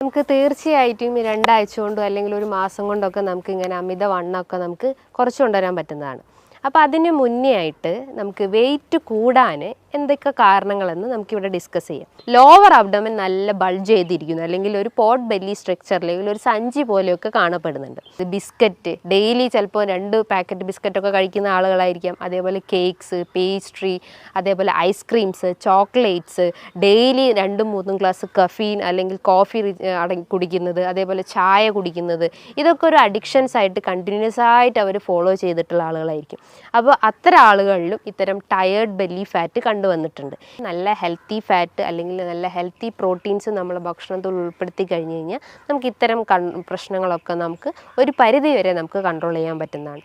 നമുക്ക് തീർച്ചയായിട്ടും ഈ 2 ആഴ്ച കൊണ്ടോ അല്ലെങ്കിൽ ഒരു മാസം കൊണ്ടൊക്കെ നമുക്ക് ഇങ്ങനെ അമിതവണ്ണമൊക്കെ നമുക്ക് കുറച്ച് കൊണ്ടുവരാൻ പറ്റുന്നതാണ്. അപ്പോൾ അതിന് മുന്നേ ആയിട്ട് നമുക്ക് വെയിറ്റ് കൂടാൻ എന്തൊക്കെ കാരണങ്ങളെന്ന് നമുക്കിവിടെ ഡിസ്കസ് ചെയ്യാം. ലോവർ അബ്ഡോമൻ നല്ല ബൾജ് ചെയ്തിരിക്കുന്നു, അല്ലെങ്കിൽ ഒരു പോട്ട് ബെല്ലി സ്ട്രക്ചർ, അല്ലെങ്കിൽ ഒരു സഞ്ചി പോലെയൊക്കെ കാണപ്പെടുന്നുണ്ട്. ബിസ്ക്കറ്റ് ഡെയിലി ചിലപ്പോൾ 2 പാക്കറ്റ് ബിസ്ക്കറ്റൊക്കെ കഴിക്കുന്ന ആളുകളായിരിക്കാം. അതേപോലെ കേക്ക്സ്, പേസ്ട്രി, അതേപോലെ ice creams, chocolates, daily 2-3 glass caffeine അല്ലെങ്കിൽ കോഫി കുടിക്കുന്നത്, അതേപോലെ ചായ കുടിക്കുന്നത്, ഇതൊക്കെ ഒരു അഡിക്ഷൻസ് ആയിട്ട് കണ്ടിന്യൂസ് ആയിട്ട് അവർ ഫോളോ ചെയ്തിട്ടുള്ള ആളുകളായിരിക്കും. അപ്പോൾ അത്തരം ആളുകളിലും ഇത്തരം ടയേർഡ് ബെല്ലി ഫാറ്റ് കണ്ടുവന്നിട്ടുണ്ട്. നല്ല ഹെൽത്തി ഫാറ്റ് അല്ലെങ്കിൽ നല്ല ഹെൽത്തി പ്രോട്ടീൻസ് നമ്മൾ ഭക്ഷണത്തിൽ ഉൾപ്പെടുത്തി കഴിഞ്ഞ് കഴിഞ്ഞാൽ നമുക്ക് ഇത്തരം പ്രശ്നങ്ങളൊക്കെ നമുക്ക് ഒരു പരിധി വരെ നമുക്ക് കൺട്രോൾ ചെയ്യാൻ പറ്റുന്നതാണ്.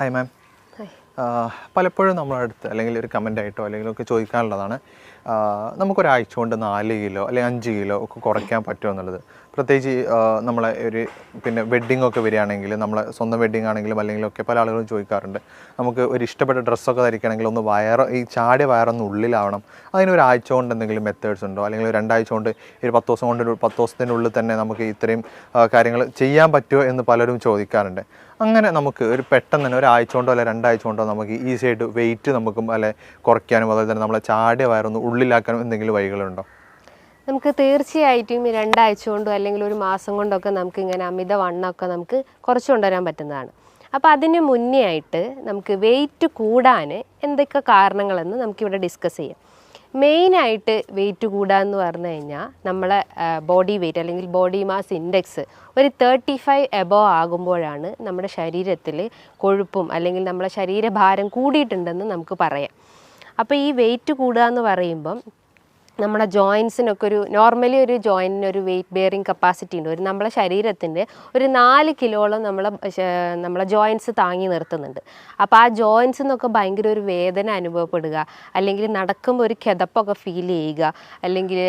ഹായ് മാം, പലപ്പോഴും നമ്മുടെ അടുത്ത് അല്ലെങ്കിൽ ഒരു കമൻ്റ് ആയിട്ടോ അല്ലെങ്കിൽ ഒക്കെ ചോദിക്കാനുള്ളതാണ്, നമുക്കൊരാഴ്ച കൊണ്ട് 4 കിലോ അല്ലെങ്കിൽ 5 കിലോ ഒക്കെ കുറയ്ക്കാൻ പറ്റുമോ എന്നുള്ളത്. പ്രത്യേകിച്ച് നമ്മളെ ഒരു വെഡ്ഡിംഗ് ഒക്കെ വരികയാണെങ്കിൽ, നമ്മളെ സ്വന്തം വെഡ്ഡിംഗ് ആണെങ്കിലും അല്ലെങ്കിലൊക്കെ പല ആളുകളും ചോദിക്കാറുണ്ട്, നമുക്ക് ഒരു ഇഷ്ടപ്പെട്ട ഡ്രസ്സൊക്കെ ധരിക്കണമെങ്കിൽ ഒന്ന് ഈ ചാടിയ വയറൊന്ന് ഉള്ളിലാവണം, അതിന് ഒരാഴ്ച കൊണ്ട് എന്തെങ്കിലും മെത്തേഡ്സ് ഉണ്ടോ, അല്ലെങ്കിൽ 2 ആഴ്ച കൊണ്ട് 10 ദിവസം കൊണ്ട് 10 ദിവസത്തിനുള്ളിൽ തന്നെ നമുക്ക് ഇത്രയും കാര്യങ്ങൾ ചെയ്യാൻ പറ്റുമോ എന്ന് പലരും ചോദിക്കാറുണ്ട്. അങ്ങനെ നമുക്ക് ഒരു പെട്ടെന്ന് തന്നെ ഒരാഴ്ച കൊണ്ടോ അല്ലെങ്കിൽ 2 ആഴ്ച കൊണ്ടോ നമുക്ക് ഈസി ആയിട്ട് വെയിറ്റ് നമുക്കും അല്ലെ കുറയ്ക്കാനും അതുപോലെ തന്നെ നമ്മളെ ചാടിയ വയറൊന്ന് ഉള്ളിലാക്കാനും എന്തെങ്കിലും വഴികളുണ്ടോ? നമുക്ക് തീർച്ചയായിട്ടും ഈ 2 ആഴ്ച കൊണ്ടോ അല്ലെങ്കിൽ ഒരു മാസം കൊണ്ടൊക്കെ നമുക്ക് ഇങ്ങനെ അമിതവണ്ണമൊക്കെ നമുക്ക് കുറച്ച് കൊണ്ടുവരാൻ പറ്റുന്നതാണ്. അപ്പോൾ അതിന് മുന്നേ ആയിട്ട് നമുക്ക് വെയിറ്റ് കൂടാൻ എന്തൊക്കെ കാരണങ്ങളെന്ന് നമുക്കിവിടെ ഡിസ്കസ് ചെയ്യാം. മെയിനായിട്ട് വെയിറ്റ് കൂടാന്ന് പറഞ്ഞു കഴിഞ്ഞാൽ നമ്മളെ ബോഡി വെയിറ്റ് അല്ലെങ്കിൽ ബോഡി മാസ് ഇൻഡെക്സ് ഒരു 35 എബോവ് ആകുമ്പോഴാണ് നമ്മുടെ ശരീരത്തിൽ കൊഴുപ്പും അല്ലെങ്കിൽ നമ്മളെ ശരീരഭാരം കൂടിയിട്ടുണ്ടെന്ന് നമുക്ക് പറയാം. അപ്പോൾ ഈ വെയിറ്റ് കൂടുക എന്ന് പറയുമ്പം നമ്മുടെ ജോയിൻസിനൊക്കെ നോർമലി ഒരു ജോയിൻറ്റിന് ഒരു വെയിറ്റ് ബെയറിങ് കപ്പാസിറ്റി ഉണ്ട്. നമ്മളെ ശരീരത്തിൻ്റെ ഒരു 4 കിലോളം നമ്മളെ ജോയിൻസ് താങ്ങി നിർത്തുന്നുണ്ട്. അപ്പോൾ ആ ജോയിൻസിൽ നിന്നൊക്കെ ഭയങ്കര ഒരു വേദന അനുഭവപ്പെടുക, അല്ലെങ്കിൽ നടക്കുമ്പോൾ ഒരു കിതപ്പൊക്കെ ഫീൽ ചെയ്യുക, അല്ലെങ്കിൽ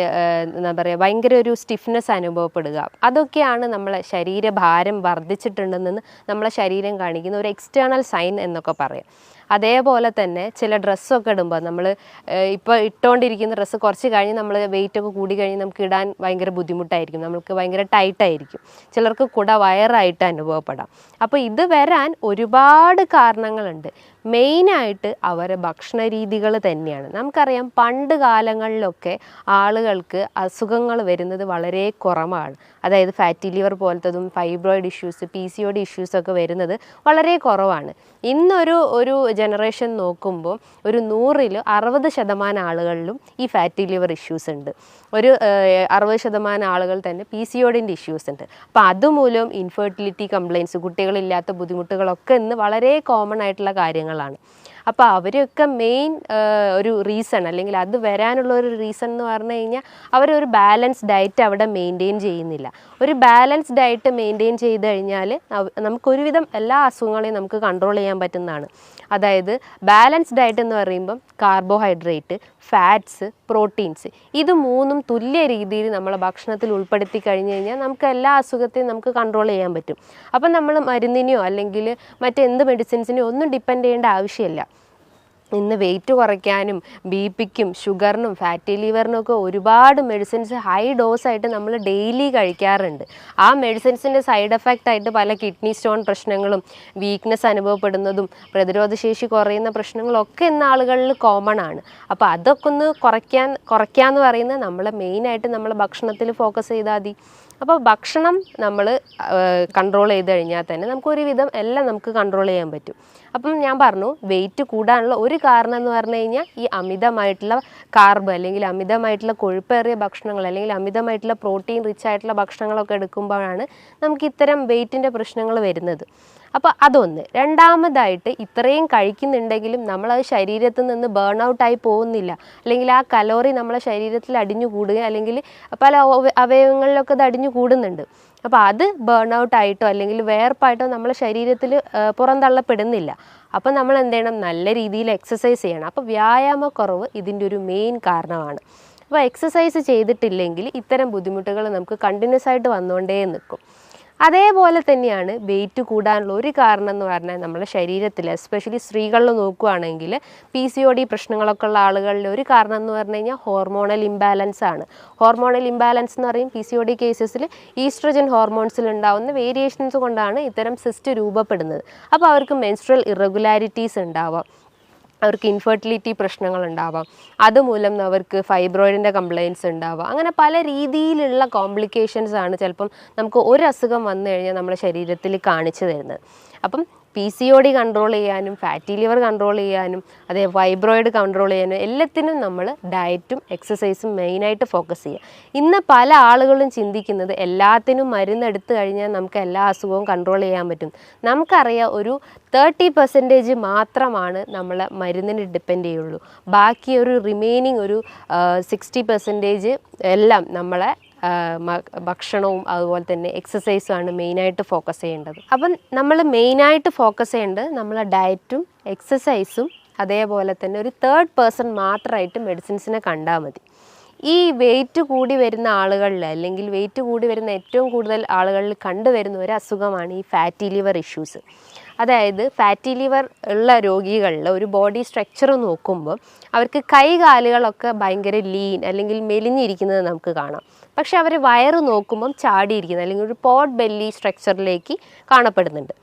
എന്താ പറയുക ഭയങ്കര ഒരു സ്റ്റിഫ്നെസ് അനുഭവപ്പെടുക, അതൊക്കെയാണ് നമ്മളെ ശരീരഭാരം വർദ്ധിച്ചിട്ടുണ്ടെന്ന് നമ്മളെ ശരീരം കാണിക്കുന്ന ഒരു എക്സ്റ്റേണൽ സൈൻ എന്നൊക്കെ പറയാം. അതേപോലെ തന്നെ ചില ഡ്രസ്സൊക്കെ ഇടുമ്പോൾ നമ്മൾ ഇപ്പോൾ ഇട്ടുകൊണ്ടിരിക്കുന്ന ഡ്രസ്സ് കുറച്ച് കഴിഞ്ഞ് നമ്മൾ വെയിറ്റൊക്കെ കൂടി കഴിഞ്ഞ് നമുക്ക് ഇടാൻ ഭയങ്കര ബുദ്ധിമുട്ടായിരിക്കും, നമുക്ക് ഭയങ്കര ടൈറ്റായിരിക്കും, ചിലർക്ക് വയറായിട്ട് അനുഭവപ്പെടാം. അപ്പോൾ ഇത് വരാൻ ഒരുപാട് കാരണങ്ങളുണ്ട്. മെയിനായിട്ട് അവരെ ഭക്ഷണ രീതികൾ തന്നെയാണ്. നമുക്കറിയാം പണ്ട് കാലങ്ങളിലൊക്കെ ആളുകൾക്ക് അസുഖങ്ങൾ വരുന്നത് വളരെ കുറവാണ്. അതായത് ഫാറ്റി ലിവർ പോലത്തതും ഫൈബ്രോയിഡ് ഇഷ്യൂസ്, PCOD ഇഷ്യൂസൊക്കെ വരുന്നത് വളരെ കുറവാണ്. ഇന്നൊരു ജനറേഷൻ നോക്കുമ്പോൾ ഒരു 100-ൽ 60% ആളുകളിലും ഈ ഫാറ്റി ലിവർ ഇഷ്യൂസ് ഉണ്ട്. ഒരു 60% ആളുകൾ തന്നെ PCODൻ്റെ ഇഷ്യൂസ് ഉണ്ട്. അപ്പോൾ അതുമൂലം ഇൻഫെർട്ടിലിറ്റി കംപ്ലയിൻസ്, കുട്ടികളില്ലാത്ത ബുദ്ധിമുട്ടുകളൊക്കെ ഇന്ന് വളരെ കോമൺ ആയിട്ടുള്ള കാര്യങ്ങളാണ്. അപ്പോൾ അവരൊക്കെ മെയിൻ ഒരു റീസൺ അല്ലെങ്കിൽ അത് വരാനുള്ള ഒരു റീസൺ എന്ന് പറഞ്ഞു കഴിഞ്ഞാൽ അവരൊരു ബാലൻസ് ഡയറ്റ് അവിടെ മെയിൻറ്റെയിൻ ചെയ്യുന്നില്ല. ഒരു ബാലൻസ് ഡയറ്റ് മെയിൻറ്റെയിൻ ചെയ്ത് കഴിഞ്ഞാൽ നമുക്കൊരുവിധം എല്ലാ അസുഖങ്ങളെയും നമുക്ക് കൺട്രോൾ ചെയ്യാൻ പറ്റുന്നതാണ്. അതായത് ബാലൻസ് ഡയറ്റ് എന്ന് പറയുമ്പം കാർബോഹൈഡ്രേറ്റ്, ഫാറ്റ്സ്, പ്രോട്ടീൻസ്, ഇത് 3ഉം തുല്യ രീതിയിൽ നമ്മളെ ഭക്ഷണത്തിൽ ഉൾപ്പെടുത്തി കഴിഞ്ഞ് കഴിഞ്ഞാൽ നമുക്ക് എല്ലാ അസുഖത്തെയും നമുക്ക് കൺട്രോൾ ചെയ്യാൻ പറ്റും. അപ്പം നമ്മൾ മരുന്നിനെയോ അല്ലെങ്കിൽ മറ്റെന്ത് മെഡിസിൻസിനെയോ ഒന്നും ഡിപ്പെൻഡ് ചെയ്യേണ്ട ആവശ്യമില്ല. ഇന്ന് വെയിറ്റ് കുറയ്ക്കാനും BP-ക്കും ഷുഗറിനും ഫാറ്റി ലിവറിനൊക്കെ ഒരുപാട് മെഡിസിൻസ് ഹൈ ഡോസായിട്ട് നമ്മൾ ഡെയിലി കഴിക്കാറുണ്ട്. ആ മെഡിസിൻസിൻ്റെ സൈഡ് എഫക്റ്റ് ആയിട്ട് പല കിഡ്നി സ്റ്റോൺ പ്രശ്നങ്ങളും വീക്ക്നെസ് അനുഭവപ്പെടുന്നതും പ്രതിരോധശേഷി കുറയുന്ന പ്രശ്നങ്ങളൊക്കെ ഇന്ന് ആളുകളിൽ കോമൺ ആണ്. അപ്പോൾ അതൊക്കെ ഒന്ന് കുറയ്ക്കാന്ന് പറയുന്നത് നമ്മൾ മെയിനായിട്ട് നമ്മൾ ഭക്ഷണത്തിൽ ഫോക്കസ് ചെയ്താൽ മതി. അപ്പോൾ ഭക്ഷണം നമ്മൾ കൺട്രോൾ ചെയ്ത് കഴിഞ്ഞാൽ തന്നെ നമുക്കൊരുവിധം എല്ലാം നമുക്ക് കൺട്രോൾ ചെയ്യാൻ പറ്റും. അപ്പം ഞാൻ പറഞ്ഞു വെയിറ്റ് കൂടാനുള്ള ഒരു കാരണം എന്ന് പറഞ്ഞു കഴിഞ്ഞാൽ ഈ അമിതമായിട്ടുള്ള കാർബ് അല്ലെങ്കിൽ അമിതമായിട്ടുള്ള കൊഴുപ്പേറിയ ഭക്ഷണങ്ങൾ അല്ലെങ്കിൽ അമിതമായിട്ടുള്ള പ്രോട്ടീൻ റിച്ച് ആയിട്ടുള്ള ഭക്ഷണങ്ങളൊക്കെ എടുക്കുമ്പോഴാണ് നമുക്ക് ഇത്തരം വെയിറ്റിൻ്റെ പ്രശ്നങ്ങൾ വരുന്നത്. അപ്പോൾ അതൊന്ന്. രണ്ടാമതായിട്ട് ഇത്രയും കഴിക്കുന്നുണ്ടെങ്കിലും നമ്മളത് ശരീരത്തിൽ നിന്ന് ബേൺ ഔട്ടായി പോകുന്നില്ല, അല്ലെങ്കിൽ ആ കലോറി നമ്മളെ ശരീരത്തിൽ അടിഞ്ഞു കൂടുക അല്ലെങ്കിൽ പല അവയവങ്ങളിലൊക്കെ അത് അടിഞ്ഞു കൂടുന്നുണ്ട്. അപ്പോൾ അത് ബേൺ ഔട്ടായിട്ടോ അല്ലെങ്കിൽ വേർപ്പായിട്ടോ നമ്മളെ ശരീരത്തിൽ പുറന്തള്ളപ്പെടുന്നില്ല. അപ്പോൾ നമ്മൾ എന്ത് ചെയ്യണം? നല്ല രീതിയിൽ എക്സസൈസ് ചെയ്യണം. അപ്പോൾ വ്യായാമക്കുറവ് ഇതിൻ്റെ ഒരു മെയിൻ കാരണമാണ്. അപ്പോൾ എക്സസൈസ് ചെയ്തിട്ടില്ലെങ്കിൽ ഇത്തരം ബുദ്ധിമുട്ടുകൾ നമുക്ക് കണ്ടിന്യൂസ് ആയിട്ട് വന്നുകൊണ്ടേ നിൽക്കും. അതേപോലെ തന്നെയാണ് വെയിറ്റ് കൂടാനുള്ള ഒരു കാരണം എന്ന് പറഞ്ഞാൽ നമ്മുടെ ശരീരത്തിൽ എസ്പെഷ്യലി സ്ത്രീകളിൽ നോക്കുകയാണെങ്കിൽ PCOD പ്രശ്നങ്ങളൊക്കെ ഉള്ള ആളുകളിൽ ഒരു കാരണം എന്ന് പറഞ്ഞു കഴിഞ്ഞാൽ ഹോർമോണൽ ഇംബാലൻസ് ആണ്. ഹോർമോണൽ ഇംബാലൻസ് എന്ന് പറയും PCOD കേസസിൽ ഈസ്ട്രജൻ ഹോർമോൺസിൽ ഉണ്ടാകുന്ന വേരിയേഷൻസ് കൊണ്ടാണ് ഇത്തരം സിസ്റ്റ് രൂപപ്പെടുന്നത്. അപ്പോൾ അവർക്ക് മെൻസ്ട്രൽ ഇറഗുലാരിറ്റീസ് ഉണ്ടാവാം, അവർക്ക് ഇൻഫെർട്ടിലിറ്റി പ്രശ്നങ്ങൾ ഉണ്ടാവാം, അതുമൂലം അവർക്ക് ഫൈബ്രോയിഡിൻ്റെ കംപ്ലയിൻസ് ഉണ്ടാവാം. അങ്ങനെ പല രീതിയിലുള്ള കോംപ്ലിക്കേഷൻസ് ആണ് ചിലപ്പം നമുക്ക് ഒരു അസുഖം വന്നു കഴിഞ്ഞാൽ നമ്മുടെ ശരീരത്തിൽ കാണിച്ചു തരുന്നത്. അപ്പം PCOD കൺട്രോൾ ചെയ്യാനും ഫാറ്റി ലിവർ കൺട്രോൾ ചെയ്യാനും അതേ ഫൈബ്രോയിഡ് കൺട്രോൾ ചെയ്യാനും എല്ലാത്തിനും നമ്മൾ ഡയറ്റും എക്സസൈസും മെയിനായിട്ട് ഫോക്കസ് ചെയ്യുക. ഇന്ന് പല ആളുകളും ചിന്തിക്കുന്നത് എല്ലാത്തിനും മരുന്നെടുത്ത് കഴിഞ്ഞാൽ നമുക്ക് എല്ലാ അസുഖവും കൺട്രോൾ ചെയ്യാൻ പറ്റും. നമുക്കറിയാം ഒരു 30% മാത്രമാണ് നമ്മൾ മരുന്നിന് ഡിപ്പെൻഡ് ചെയ്യുള്ളൂ. ബാക്കി ഒരു റിമൈനിങ് ഒരു 60% എല്ലാം നമ്മളെ ഭക്ഷണവും അതുപോലെ തന്നെ എക്സസൈസുമാണ് മെയിനായിട്ട് ഫോക്കസ് ചെയ്യേണ്ടത്. അപ്പം നമ്മൾ മെയിനായിട്ട് ഫോക്കസ് ചെയ്യേണ്ടത് നമ്മളെ ഡയറ്റും എക്സസൈസും അതേപോലെ തന്നെ ഒരു 3rd മാത്രമായിട്ട് മെഡിസിൻസിനെ കണ്ടാൽ മതി. ഈ വെയിറ്റ് കൂടി വരുന്ന ആളുകളിൽ അല്ലെങ്കിൽ വെയിറ്റ് കൂടി വരുന്ന ഏറ്റവും കൂടുതൽ ആളുകളിൽ കണ്ടുവരുന്ന ഒരു അസുഖമാണ് ഈ ഫാറ്റി ലിവർ ഇഷ്യൂസ്. അതായത് ഫാറ്റി ലിവർ ഉള്ള രോഗികളിൽ ഒരു ബോഡി സ്ട്രക്ചർ നോക്കുമ്പോൾ അവർക്ക് കൈകാലുകളൊക്കെ ഭയങ്കര ലീൻ അല്ലെങ്കിൽ മെലിഞ്ഞിരിക്കുന്നത് നമുക്ക് കാണാം. പക്ഷെ അവർ വയറ് നോക്കുമ്പം ചാടിയിരിക്കുന്നത് അല്ലെങ്കിൽ ഒരു പോട്ട് ബെല്ലി സ്ട്രക്ചറിലേക്ക് കാണപ്പെടുന്നുണ്ട്.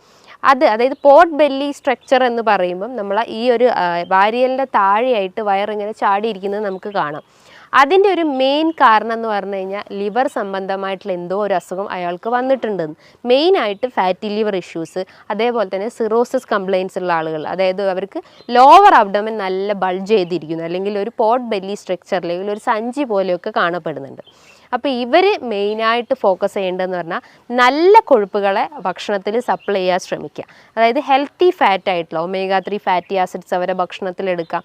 അതായത് പോട്ട് ബെല്ലി സ്ട്രക്ചർ എന്ന് പറയുമ്പം നമ്മൾ ഈ ഒരു വാരിയലിൻ്റെ താഴെയായിട്ട് വയറിങ്ങനെ ചാടിയിരിക്കുന്നത് നമുക്ക് കാണാം. അതിൻ്റെ ഒരു മെയിൻ കാരണം എന്ന് പറഞ്ഞു കഴിഞ്ഞാൽ ലിവർ സംബന്ധമായിട്ടുള്ള എന്തോ ഒരു അസുഖം അയാൾക്ക് വന്നിട്ടുണ്ടെന്ന്. മെയിനായിട്ട് ഫാറ്റി ലിവർ ഇഷ്യൂസ്, അതേപോലെ തന്നെ സിറോസിസ് കംപ്ലയിൻസ് ഉള്ള ആളുകൾ, അതായത് അവർക്ക് ലോവർ അബ്ഡോമൻ നല്ല ബൾജ് ചെയ്തിരിക്കുന്നു അല്ലെങ്കിൽ ഒരു പോട്ട് ബെല്ലി സ്ട്രക്ചർ അല്ലെങ്കിൽ ഒരു സഞ്ചി പോലെയൊക്കെ കാണപ്പെടുന്നുണ്ട്. അപ്പോൾ ഇവർ മെയിനായിട്ട് ഫോക്കസ് ചെയ്യേണ്ടതെന്ന് പറഞ്ഞാൽ നല്ല കൊഴുപ്പുകളെ ഭക്ഷണത്തിൽ സപ്ലൈ ചെയ്യാൻ ശ്രമിക്കുക. അതായത് ഹെൽത്തി ഫാറ്റ് ആയിട്ടുള്ള omega-3 ഫാറ്റി ആസിഡ്സ് അവരെ ഭക്ഷണത്തിലെടുക്കാം.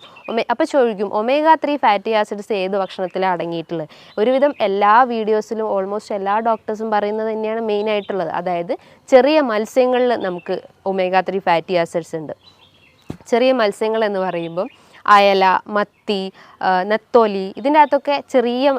അപ്പോൾ ചോദിക്കും omega-3 ഫാറ്റി ആസിഡ്സ് ഏത് ഭക്ഷണത്തിലാണ് അടങ്ങിയിട്ടുള്ളത്? ഒരുവിധം എല്ലാ വീഡിയോസിലും ഓൾമോസ്റ്റ് എല്ലാ ഡോക്ടേഴ്സും പറയുന്നത് തന്നെയാണ് മെയിനായിട്ടുള്ളത്. അതായത് ചെറിയ മത്സ്യങ്ങളിൽ നമുക്ക് omega-3 ഫാറ്റി ആസിഡ്സ് ഉണ്ട്. ചെറിയ മത്സ്യങ്ങൾ എന്ന് പറയുമ്പം അയല, മത്തി, നെത്തോലി, ഇതിൻ്റെ അകത്തൊക്കെ ചെറിയ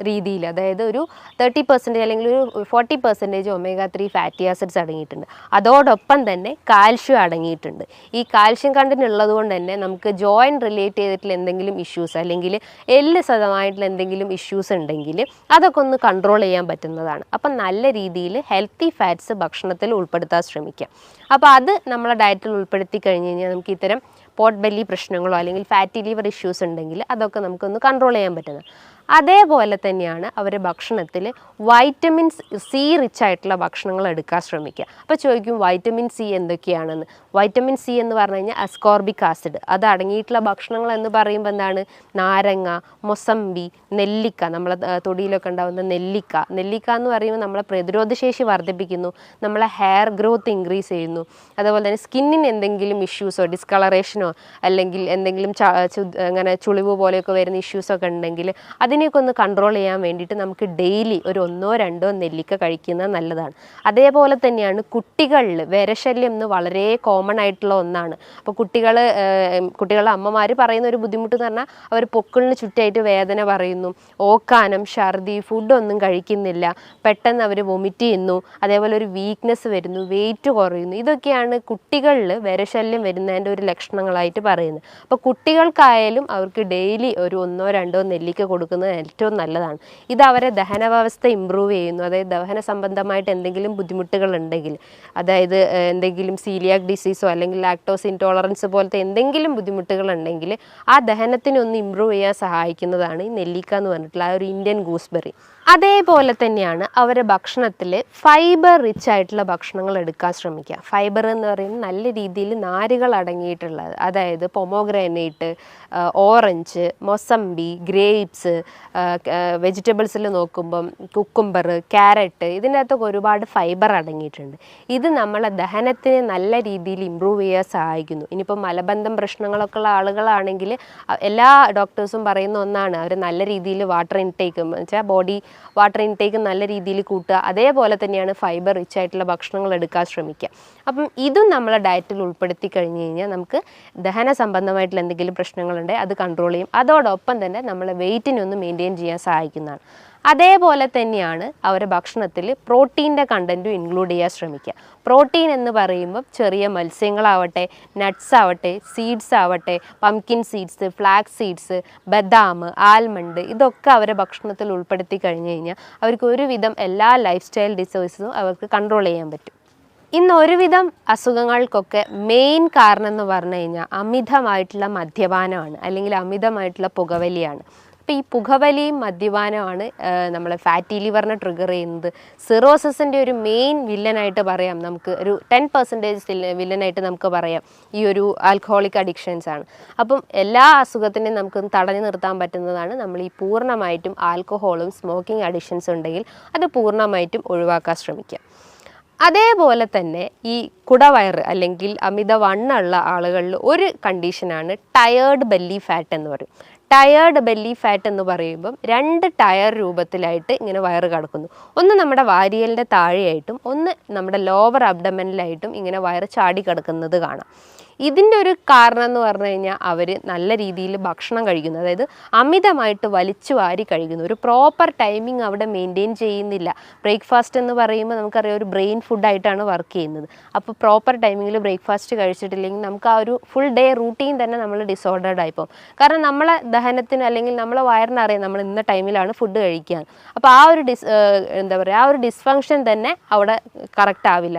രീതിയിൽ അതായത് ഒരു 30% അല്ലെങ്കിൽ ഒരു 40% omega-3 ഫാറ്റി ആസിഡ്സ് അടങ്ങിയിട്ടുണ്ട്. അതോടൊപ്പം തന്നെ കാൽഷ്യം അടങ്ങിയിട്ടുണ്ട്. ഈ കാൽഷ്യം കണ്ടന്റ് ഉള്ളത് കൊണ്ട് തന്നെ നമുക്ക് ജോയിൻറ്റ് റിലേറ്റ് ചെയ്തിട്ടുള്ള എന്തെങ്കിലും ഇഷ്യൂസ് അല്ലെങ്കിൽ എല്ല് സതമായിട്ടുള്ള എന്തെങ്കിലും ഇഷ്യൂസ് ഉണ്ടെങ്കിൽ അതൊക്കെ ഒന്ന് കൺട്രോൾ ചെയ്യാൻ പറ്റുന്നതാണ്. അപ്പം നല്ല രീതിയിൽ ഹെൽത്തി ഫാറ്റ്സ് ഭക്ഷണത്തിൽ ഉൾപ്പെടുത്താൻ ശ്രമിക്കാം. അപ്പോൾ അത് നമ്മളെ ഡയറ്റിൽ ഉൾപ്പെടുത്തി കഴിഞ്ഞ് കഴിഞ്ഞാൽ നമുക്ക് ഇത്തരം പോട്ട് ബെല്ലി പ്രശ്നങ്ങളോ അല്ലെങ്കിൽ ഫാറ്റി ലിവർ ഇഷ്യൂസ് ഉണ്ടെങ്കിൽ അതൊക്കെ നമുക്കൊന്ന് കൺട്രോൾ ചെയ്യാൻ പറ്റുന്നത്. അതേപോലെ തന്നെയാണ് അവർ ഭക്ഷണത്തിൽ വൈറ്റമിൻസ് സി റിച്ച് ആയിട്ടുള്ള ഭക്ഷണങ്ങൾ എടുക്കാൻ ശ്രമിക്കുക. അപ്പോൾ ചോദിക്കും വൈറ്റമിൻ സി എന്തൊക്കെയാണെന്ന്. വൈറ്റമിൻ സി എന്ന് പറഞ്ഞു കഴിഞ്ഞാൽ അസ്കോർബിക് ആസിഡ് അത് അടങ്ങിയിട്ടുള്ള ഭക്ഷണങ്ങൾ എന്ന് പറയുമ്പോൾ എന്താണ്? നാരങ്ങ, മൊസമ്പി, നെല്ലിക്ക, നമ്മളെ തൊടിയിലൊക്കെ ഉണ്ടാകുന്ന നെല്ലിക്ക എന്ന് പറയുമ്പോൾ നമ്മളെ പ്രതിരോധശേഷി വർദ്ധിപ്പിക്കുന്നു, നമ്മളെ ഹെയർ ഗ്രോത്ത് ഇൻക്രീസ് ചെയ്യുന്നു. അതുപോലെ തന്നെ സ്കിന്നിന് എന്തെങ്കിലും ഇഷ്യൂസോ ഡിസ്കളറേഷനോ അല്ലെങ്കിൽ എന്തെങ്കിലും അങ്ങനെ ചുളിവ് പോലെയൊക്കെ വരുന്ന ഇഷ്യൂസൊക്കെ ഉണ്ടെങ്കിൽ അതിനെയൊക്കെ ഒന്ന് കൺട്രോൾ ചെയ്യാൻ വേണ്ടിയിട്ട് നമുക്ക് ഡെയിലി ഒരു 1-2 നെല്ലിക്ക കഴിക്കുന്നത് നല്ലതാണ്. അതേപോലെ തന്നെയാണ് കുട്ടികളിൽ വിരശല്യം എന്ന് വളരെ കോമൺ ആയിട്ടുള്ള ഒന്നാണ്. അപ്പോൾ കുട്ടികളുടെ അമ്മമാർ പറയുന്ന ഒരു ബുദ്ധിമുട്ട് എന്ന് പറഞ്ഞാൽ അവർ പൊക്കിളിന് ചുറ്റായിട്ട് വേദന പറയുന്നു, ഓക്കാനം, ഛർദി, ഫുഡൊന്നും കഴിക്കുന്നില്ല, പെട്ടെന്ന് അവർ വൊമിറ്റ് ചെയ്യുന്നു, അതേപോലെ ഒരു വീക്ക്നെസ് വരുന്നു, വെയിറ്റ് കുറയുന്നു. ഇതൊക്കെയാണ് കുട്ടികളിൽ വിരശല്യം വരുന്നതിൻ്റെ ഒരു ലക്ഷണങ്ങളായിട്ട് പറയുന്നത്. അപ്പോൾ കുട്ടികൾക്കായാലും അവർക്ക് ഡെയിലി ഒരു 1-2 നെല്ലിക്ക കൊടുക്കുന്നത് ഏറ്റവും നല്ലതാണ്. ഇത് അവരെ ദഹന വ്യവസ്ഥ ഇമ്പ്രൂവ് ചെയ്യുന്നു. അതായത് ദഹന സംബന്ധമായിട്ട് എന്തെങ്കിലും ബുദ്ധിമുട്ടുകൾ ഉണ്ടെങ്കിൽ, അതായത് എന്തെങ്കിലും സീലിയാക് ഡിസീസോ അല്ലെങ്കിൽ ലാക്ടോസ് ഇൻടോളറൻസ് പോലത്തെ എന്തെങ്കിലും ബുദ്ധിമുട്ടുകൾ ഉണ്ടെങ്കിൽ ആ ദഹനത്തിനൊന്ന് ഇമ്പ്രൂവ് ചെയ്യാൻ സഹായിക്കുന്നതാണ് ഈ നെല്ലിക്ക എന്ന് പറഞ്ഞിട്ടുള്ള ആ ഒരു ഇന്ത്യൻ ഗൂസ്ബെറി. അതേപോലെ തന്നെയാണ് അവരുടെ ഭക്ഷണത്തിൽ ഫൈബർ റിച്ച് ആയിട്ടുള്ള ഭക്ഷണങ്ങൾ എടുക്കാൻ ശ്രമിക്കുക. ഫൈബർ എന്ന് പറയുന്നത് നല്ല രീതിയിൽ നാരുകൾ അടങ്ങിയിട്ടുള്ളത്, അതായത് പൊമോഗ്രാനൈറ്റ്, ഓറഞ്ച്, മൊസമ്പി, ഗ്രേപ്സ്, വെജിറ്റബിൾസിൽ നോക്കുമ്പം കുക്കുംബർ, ക്യാരറ്റ്, ഇതിൻ്റെ അകത്തൊക്കെ ഒരുപാട് ഫൈബർ അടങ്ങിയിട്ടുണ്ട്. ഇത് നമ്മളെ ദഹനത്തിനെ നല്ല രീതിയിൽ ഇമ്പ്രൂവ് ചെയ്യാൻ സഹായിക്കുന്നു. ഇനിയിപ്പോൾ മലബന്ധം പ്രശ്നങ്ങളൊക്കെ ഉള്ള ആളുകളാണെങ്കിൽ എല്ലാ ഡോക്ടേഴ്സും പറയുന്ന ഒന്നാണ് അവർ നല്ല രീതിയിൽ വാട്ടർ ഇൻടേക്ക് വെച്ചാൽ ബോഡി വാട്ടർ ഇൻടേക്ക് നല്ല രീതിയിൽ കൂട്ടുക. അതേപോലെ തന്നെയാണ് ഫൈബർ റിച്ച് ആയിട്ടുള്ള ഭക്ഷണങ്ങൾ എടുക്കാൻ ശ്രമിക്കുക. അപ്പം ഇതും നമ്മളെ ഡയറ്റിൽ ഉൾപ്പെടുത്തി കഴിഞ്ഞ് കഴിഞ്ഞാൽ നമുക്ക് ദഹന സംബന്ധമായിട്ടുള്ള എന്തെങ്കിലും പ്രശ്നങ്ങളുണ്ടെങ്കിൽ അത് കൺട്രോൾ ചെയ്യും. അതോടൊപ്പം തന്നെ നമ്മളെ വെയിറ്റിനെ ഒന്ന് മെയിൻറ്റെയിൻ ചെയ്യാൻ സഹായിക്കുന്നതാണ്. അതേപോലെ തന്നെയാണ് അവരുടെ ഭക്ഷണത്തിൽ പ്രോട്ടീൻ്റെ കണ്ടൻറ്റും ഇൻക്ലൂഡ് ചെയ്യാൻ ശ്രമിക്കുക. പ്രോട്ടീൻ എന്ന് പറയുമ്പോൾ ചെറിയ മത്സ്യങ്ങളാവട്ടെ, നട്ട്സ് ആവട്ടെ, സീഡ്സ് ആവട്ടെ, പംകിൻ സീഡ്സ്, ഫ്ലാക്സ് സീഡ്സ്, ബദാം, ആൽമണ്ട്, ഇതൊക്കെ അവരുടെ ഭക്ഷണത്തിൽ ഉൾപ്പെടുത്തി കഴിഞ്ഞ് കഴിഞ്ഞാൽ അവർക്ക് ഒരുവിധം എല്ലാ ലൈഫ് സ്റ്റൈൽ ഡിസീസസും അവർക്ക് കൺട്രോൾ ചെയ്യാൻ പറ്റും. ഇന്ന് ഒരുവിധം അസുഖങ്ങൾക്കൊക്കെ മെയിൻ കാരണം എന്ന് പറഞ്ഞു കഴിഞ്ഞാൽ അമിതമായിട്ടുള്ള മദ്യപാനമാണ്, അല്ലെങ്കിൽ അമിതമായിട്ടുള്ള പുകവലിയാണ്. അപ്പോൾ ഈ പുകവലിയും മദ്യപാനമാണ് നമ്മളെ ഫാറ്റി ലിവറിനെ ട്രിഗർ ചെയ്യുന്നത്. സിറോസിസിൻ്റെ ഒരു മെയിൻ വില്ലനായിട്ട് പറയാം, നമുക്ക് ഒരു 10% വില്ലനായിട്ട് നമുക്ക് പറയാം ഈ ഒരു ആൽക്കഹോളിക് അഡിക്ഷൻസ് ആണ്. അപ്പം എല്ലാ അസുഖത്തിനെയും നമുക്ക് തടഞ്ഞു നിർത്താൻ പറ്റുന്നതാണ് നമ്മൾ ഈ പൂർണ്ണമായിട്ടും ആൽക്കഹോളും സ്മോക്കിംഗ് അഡിക്ഷൻസ് ഉണ്ടെങ്കിൽ അത് പൂർണ്ണമായിട്ടും ഒഴിവാക്കാൻ ശ്രമിക്കുക. അതേപോലെ തന്നെ ഈ കുടവയറ് അല്ലെങ്കിൽ അമിതവണ്ണമുള്ള ആളുകളിൽ ഒരു കണ്ടീഷനാണ് ടയേർഡ് ബെല്ലി ഫാറ്റ് എന്ന് പറയും. ടയേർഡ് ബെല്ലി ഫാറ്റ് എന്ന് പറയുമ്പം 2 ടയർ രൂപത്തിലായിട്ട് ഇങ്ങനെ വയറ് കിടക്കുന്നു. ഒന്ന് നമ്മുടെ വാരിയലിൻ്റെ താഴെയായിട്ടും ഒന്ന് നമ്മുടെ ലോവർ അബ്ഡമനിലായിട്ടും ഇങ്ങനെ വയറ് ചാടി കിടക്കുന്നത് കാണാം. ഇതിൻ്റെ ഒരു കാരണം എന്ന് പറഞ്ഞു കഴിഞ്ഞാൽ അവർ നല്ല രീതിയിൽ ഭക്ഷണം കഴിക്കുന്നു, അതായത് അമിതമായിട്ട് വലിച്ചു വാരി കഴിക്കുന്നു. ഒരു പ്രോപ്പർ ടൈമിംഗ് അവിടെ മെയിൻറ്റെയിൻ ചെയ്യുന്നില്ല. ബ്രേക്ക്ഫാസ്റ്റ് എന്ന് പറയുമ്പോൾ നമുക്കറിയാം ഒരു ബ്രെയിൻ ഫുഡായിട്ടാണ് വർക്ക് ചെയ്യുന്നത്. അപ്പോൾ പ്രോപ്പർ ടൈമിങ്ങിൽ ബ്രേക്ക്ഫാസ്റ്റ് കഴിച്ചിട്ടില്ലെങ്കിൽ നമുക്ക് ആ ഒരു ഫുൾ ഡേ റൂട്ടീൻ തന്നെ നമ്മൾ ഡിസോർഡേർഡ് ആയിപ്പോകും. കാരണം നമ്മളെ ദഹനത്തിന് അല്ലെങ്കിൽ നമ്മളെ വയറിനറിയാം നമ്മൾ ഇന്ന ടൈമിലാണ് ഫുഡ് കഴിക്കുക. അപ്പോൾ ആ ഒരു ആ ഒരു ഡിസ്ഫങ്ഷൻ തന്നെ അവിടെ കറക്റ്റ് ആവില്ല.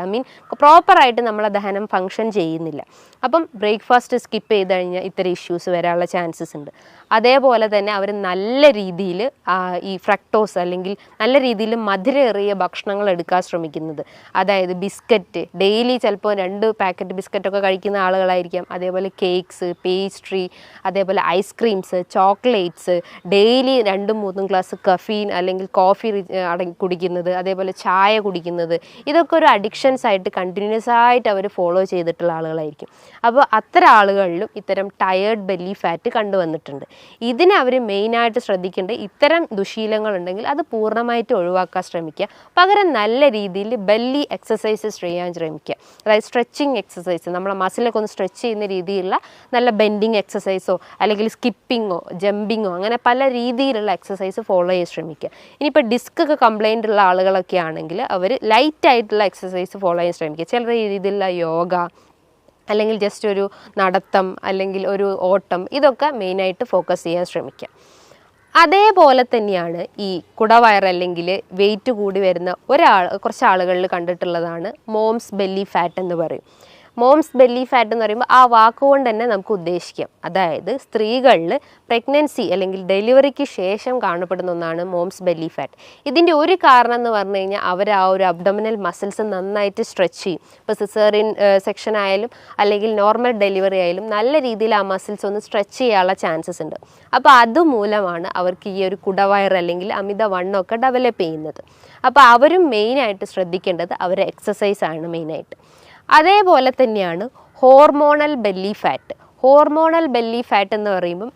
പ്രോപ്പറായിട്ട് നമ്മളെ ദഹനം ഫങ്ഷൻ ചെയ്യുന്നില്ല. അപ്പം ബ്രേക്ക്ഫാസ്റ്റ് സ്കിപ്പ് ചെയ്ത് കഴിഞ്ഞാൽ ഇത്തരം ഇഷ്യൂസ് വരാനുള്ള ചാൻസസ് ഉണ്ട്. അതേപോലെ തന്നെ അവർ നല്ല രീതിയിൽ ഈ ഫ്രക്ടോസ് അല്ലെങ്കിൽ നല്ല രീതിയിൽ മധുരമേറിയ ഭക്ഷണങ്ങൾ എടുക്കാൻ ശ്രമിക്കുന്നത്. അതായത് ബിസ്ക്കറ്റ് ഡെയിലി ചിലപ്പോൾ 2 പാക്കറ്റ് ബിസ്ക്കറ്റൊക്കെ കഴിക്കുന്ന ആളുകളായിരിക്കാം. അതേപോലെ കേക്ക്സ്, പേസ്ട്രി, അതേപോലെ ice creams, chocolates, daily 2-3 glass caffeine അല്ലെങ്കിൽ കോഫി കുടിക്കുന്നത്, അതേപോലെ ചായ കുടിക്കുന്നത്, ഇതൊക്കെ ഒരു അഡിക്ഷൻസ് ആയിട്ട് കണ്ടിന്യൂസ് ആയിട്ട് അവർ ഫോളോ ചെയ്തിട്ടുള്ള ആളുകളായിരിക്കും. അപ്പോൾ അത്തരം ആളുകളിലും ഇത്തരം ടയേർഡ് ബെല്ലി ഫാറ്റ് കണ്ടുവന്നിട്ടുണ്ട്. ഇതിനെ അവർ മെയിനായിട്ട് ശ്രദ്ധിക്കേണ്ടത് ഇത്തരം ദുശീലങ്ങളുണ്ടെങ്കിൽ അത് പൂർണ്ണമായിട്ട് ഒഴിവാക്കാൻ ശ്രമിക്കുക. പകരം നല്ല രീതിയിൽ ബെല്ലി എക്സസൈസസ് ചെയ്യാൻ ശ്രമിക്കുക. അതായത് സ്ട്രെച്ചിങ് എക്സസൈസ്, നമ്മളെ മസിലൊക്കെ ഒന്ന് സ്ട്രെച്ച് ചെയ്യുന്ന രീതിയിലുള്ള നല്ല ബെൻഡിങ് എക്സസൈസോ അല്ലെങ്കിൽ സ്കിപ്പിങ്ങോ ജമ്പിങ്ങോ അങ്ങനെ പല രീതിയിലുള്ള എക്സസൈസ് ഫോളോ ചെയ്യാൻ ശ്രമിക്കുക. ഇനിയിപ്പോൾ ഡിസ്ക് ഒക്കെ കംപ്ലൈൻ്റ് ഉള്ള ആളുകളൊക്കെ ആണെങ്കിൽ അവർ ലൈറ്റായിട്ടുള്ള എക്സസൈസ് ഫോളോ ചെയ്യാൻ ശ്രമിക്കുക. ചില രീതിയിലുള്ള യോഗ അല്ലെങ്കിൽ ജസ്റ്റ് ഒരു നടത്തം അല്ലെങ്കിൽ ഒരു ഓട്ടം, ഇതൊക്കെ മെയിനായിട്ട് ഫോക്കസ് ചെയ്യാൻ ശ്രമിക്കുക. അതേപോലെ തന്നെയാണ് ഈ കുടവയർ അല്ലെങ്കിൽ വെയിറ്റ് കൂടി വരുന്ന കുറച്ച് ആളുകളിൽ കണ്ടിട്ടുള്ളതാണ് മോംസ് ബെല്ലി ഫാറ്റ് എന്ന് പറയും. മോംസ് ബെല്ലി ഫാറ്റ് എന്ന് പറയുമ്പോൾ ആ വാക്കുകൊണ്ട് തന്നെ നമുക്ക് ഉദ്ദേശിക്കാം, അതായത് സ്ത്രീകളിൽ പ്രഗ്നൻസി അല്ലെങ്കിൽ ഡെലിവറിക്ക് ശേഷം കാണപ്പെടുന്ന ഒന്നാണ് മോംസ് ബെല്ലി ഫാറ്റ്. ഇതിൻ്റെ ഒരു കാരണം എന്ന് പറഞ്ഞു കഴിഞ്ഞാൽ അവർ ആ ഒരു അബ്ഡോമിനൽ മസിൽസ് നന്നായിട്ട് സ്ട്രെച്ച് ചെയ്യും. ഇപ്പോൾ സിസേറിയൻ സെക്ഷൻ ആയാലും അല്ലെങ്കിൽ നോർമൽ ഡെലിവറി ആയാലും നല്ല രീതിയിൽ ആ മസിൽസ് ഒന്ന് സ്ട്രെച്ച് ചെയ്യാനുള്ള ചാൻസസ് ഉണ്ട്. അപ്പോൾ അതുമൂലമാണ് അവർക്ക് ഈ ഒരു കുടവയർ അല്ലെങ്കിൽ അമിതവണ്ണമൊക്കെ ഡെവലപ്പ് ചെയ്യുന്നത്. അപ്പോൾ അവരും മെയിനായിട്ട് ശ്രദ്ധിക്കേണ്ടത് അവരുടെ എക്സസൈസാണ് മെയിനായിട്ട്. അതേപോലെ തന്നെയാണ് hormonal belly fat. Hormonal belly fat എന്ന് പറയുമ്പം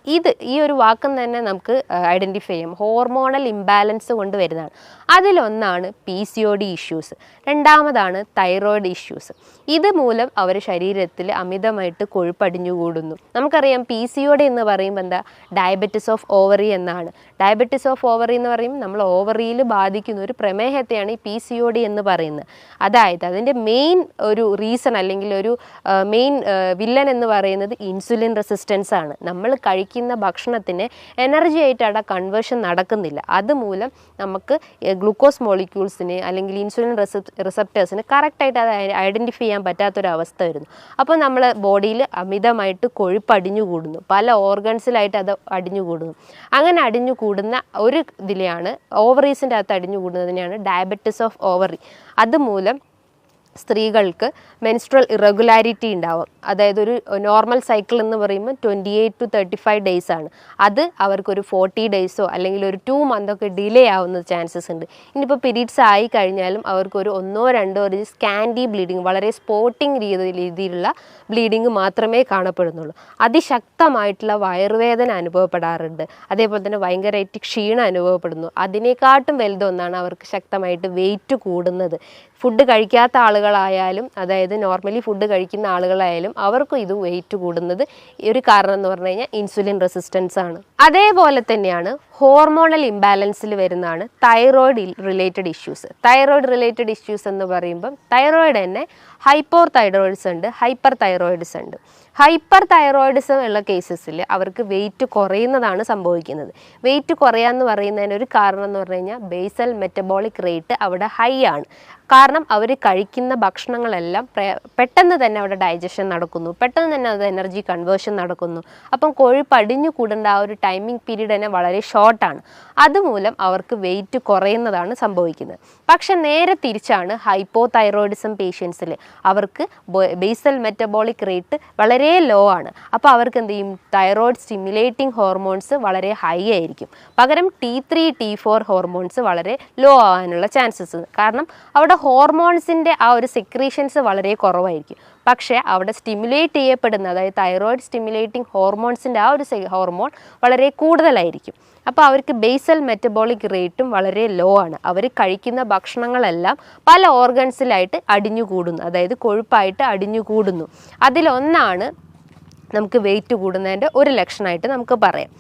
ഈ ഒരു വാക്കും തന്നെ നമുക്ക് ഐഡൻറ്റിഫൈ ചെയ്യാം. ഹോർമോണൽ ഇംബാലൻസ് കൊണ്ട് വരുന്നതാണ്. അതിലൊന്നാണ് PCOD ഇഷ്യൂസ്, രണ്ടാമതാണ് തൈറോയിഡ് ഇഷ്യൂസ്. ഇത് മൂലം അവർ ശരീരത്തിൽ അമിതമായിട്ട് കൊഴുപ്പടിഞ്ഞുകൂടുന്നു. നമുക്കറിയാം PCOD എന്ന് പറയുമ്പോൾ എന്താ, ഡയബറ്റിസ് ഓഫ് ഓവറി എന്നാണ്. ഡയബറ്റിസ് ഓഫ് ഓവറി എന്ന് പറയുമ്പോൾ നമ്മൾ ഓവറിയിൽ ബാധിക്കുന്ന ഒരു പ്രമേഹത്തെയാണ് ഈ PCOD എന്ന് പറയുന്നത്. അതായത് അതിൻ്റെ മെയിൻ ഒരു റീസൺ അല്ലെങ്കിൽ ഒരു മെയിൻ വില്ലൻ എന്ന് പറയുന്നത് ഇൻസുലിൻ റെസിസ്റ്റൻസ് ആണ്. നമ്മൾ കഴിക്കുന്ന ഭക്ഷണത്തിന് എനർജി ആയിട്ട് അവിടെ കൺവേർഷൻ നടക്കുന്നില്ല. അതുമൂലം നമുക്ക് ഗ്ലൂക്കോസ് മോളിക്യൂൾസിന് അല്ലെങ്കിൽ ഇൻസുലിൻ റിസപ്റ്റേഴ്സിന് കറക്റ്റായിട്ട് അത് ഐഡൻറ്റിഫൈ ചെയ്യാൻ പറ്റാത്തൊരവസ്ഥ വരുന്നു. അപ്പോൾ നമ്മൾ ബോഡിയിൽ അമിതമായിട്ട് കൊഴുപ്പ് അടിഞ്ഞുകൂടുന്നു, പല ഓർഗൻസിലായിട്ട് അത് അടിഞ്ഞുകൂടുന്നു. അങ്ങനെ അടിഞ്ഞുകൂടുന്ന ഒരു ഇതിലെയാണ് ഓവറീസിൻ്റെ അകത്ത് അടിഞ്ഞുകൂടുന്നതിനെയാണ് ഡയബറ്റിസ് ഓഫ് ഓവറി. അതുമൂലം സ്ത്രീകൾക്ക് മെൻസ്ട്രൽ ഇറഗുലാരിറ്റി ഉണ്ടാവും. അതായത് ഒരു നോർമൽ സൈക്കിൾ എന്ന് പറയുമ്പോൾ 28 to 35 ഡേയ്സ് ആണ്. അത് അവർക്കൊരു 40 ഡേയ്സോ അല്ലെങ്കിൽ ഒരു 2 മന്തൊക്കെ ഡിലേ ആവുന്ന ചാൻസസ് ഉണ്ട്. ഇനിയിപ്പോൾ പീരീഡ്സ് ആയി കഴിഞ്ഞാലും അവർക്കൊരു 1-2 ഒരു സ്കാൻഡി ബ്ലീഡിങ്, വളരെ സ്പോട്ടിങ് രീതിയിലുള്ള ബ്ലീഡിങ് മാത്രമേ കാണപ്പെടുന്നുള്ളൂ. അതിശക്തമായിട്ടുള്ള വയറുവേദന അനുഭവപ്പെടാറുണ്ട്. അതേപോലെ തന്നെ ഭയങ്കരമായിട്ട് ക്ഷീണം അനുഭവപ്പെടുന്നു. അതിനേക്കാട്ടും വലുതൊന്നാണ് അവർക്ക് ശക്തമായിട്ട് വെയിറ്റ് കൂടുന്നത്. ഫുഡ് കഴിക്കാത്ത ആളുകളായാലും, അതായത് നോർമലി ഫുഡ് കഴിക്കുന്ന ആളുകളായാലും അവർക്കും ഇത് വെയിറ്റ് കൂടുന്നത് ഒരു കാരണം എന്ന് പറഞ്ഞു കഴിഞ്ഞാൽ ഇൻസുലിൻ റെസിസ്റ്റൻസ് ആണ്. അതേപോലെ തന്നെയാണ് ഹോർമോണൽ ഇംബാലൻസിൽ വരുന്നതാണ് thyroid related issues. Thyroid related issues എന്ന് പറയുമ്പം തൈറോയിഡ് തന്നെ ഹൈപ്പോർ തൈറോയിഡ്സ് ഉണ്ട്, ഹൈപ്പർ തൈറോയിഡ്സ് ഉണ്ട്. ഹൈപ്പർ തൈറോയിഡിസം ഉള്ള കേസസിൽ അവർക്ക് വെയിറ്റ് കുറയുന്നതാണ് സംഭവിക്കുന്നത്. വെയിറ്റ് കുറയാന്ന് പറയുന്നതിന് ഒരു കാരണം എന്ന് പറഞ്ഞു കഴിഞ്ഞാൽ ബേസൽ മെറ്റബോളിക് റേറ്റ് അവിടെ ഹൈ ആണ്. കാരണം അവർ കഴിക്കുന്ന ഭക്ഷണങ്ങളെല്ലാം പെട്ടെന്ന് തന്നെ അവിടെ ഡൈജഷൻ നടക്കുന്നു, പെട്ടെന്ന് തന്നെ അത് എനർജി കൺവേർഷൻ നടക്കുന്നു. അപ്പം കൊഴുപ്പ് അടിഞ്ഞു കൂടേണ്ട ആ ഒരു ടൈമിംഗ് പീരീഡ് തന്നെ വളരെ ഷോർട്ടാണ്. അതുമൂലം അവർക്ക് വെയിറ്റ് കുറയുന്നതാണ് സംഭവിക്കുന്നത്. പക്ഷെ നേരെ തിരിച്ചാണ് ഹൈപ്പോ തൈറോയിഡിസം പേഷ്യൻസിൽ. അവർക്ക് ബേസൽ മെറ്റബോളിക് റേറ്റ് വളരെ ലോ ആണ്. അപ്പോൾ അവർക്ക് എന്ത് ചെയ്യും, തൈറോയിഡ് സ്റ്റിമുലേറ്റിംഗ് ഹോർമോൺസ് വളരെ ഹൈ ആയിരിക്കും. പകരം T3 T4 ഹോർമോൺസ് വളരെ ലോ ആവാനുള്ള ചാൻസസ്. കാരണം അവിടെ ഹോർമോൺസിൻ്റെ ആ ഒരു സെക്രീഷൻസ് വളരെ കുറവായിരിക്കും. പക്ഷേ അവിടെ സ്റ്റിമുലേറ്റ് ചെയ്യപ്പെടുന്ന, അതായത് തൈറോയിഡ് സ്റ്റിമുലേറ്റിംഗ് ഹോർമോൺസിൻ്റെ ആ ഒരു ഹോർമോൺ വളരെ കൂടുതലായിരിക്കും. അപ്പോൾ അവർക്ക് ബേസൽ മെറ്റബോളിക് റേറ്റും വളരെ ലോ ആണ്. അവർ കഴിക്കുന്ന ഭക്ഷണങ്ങളെല്ലാം പല ഓർഗൻസിലായിട്ട് അടിഞ്ഞു കൂടുന്നു, അതായത് കൊഴുപ്പായിട്ട് അടിഞ്ഞു കൂടുന്നു. അതിലൊന്നാണ് നമുക്ക് വെയിറ്റ് കൂടുന്നതിൻ്റെ ഒരു ലക്ഷണമായിട്ട് നമുക്ക് പറയാം.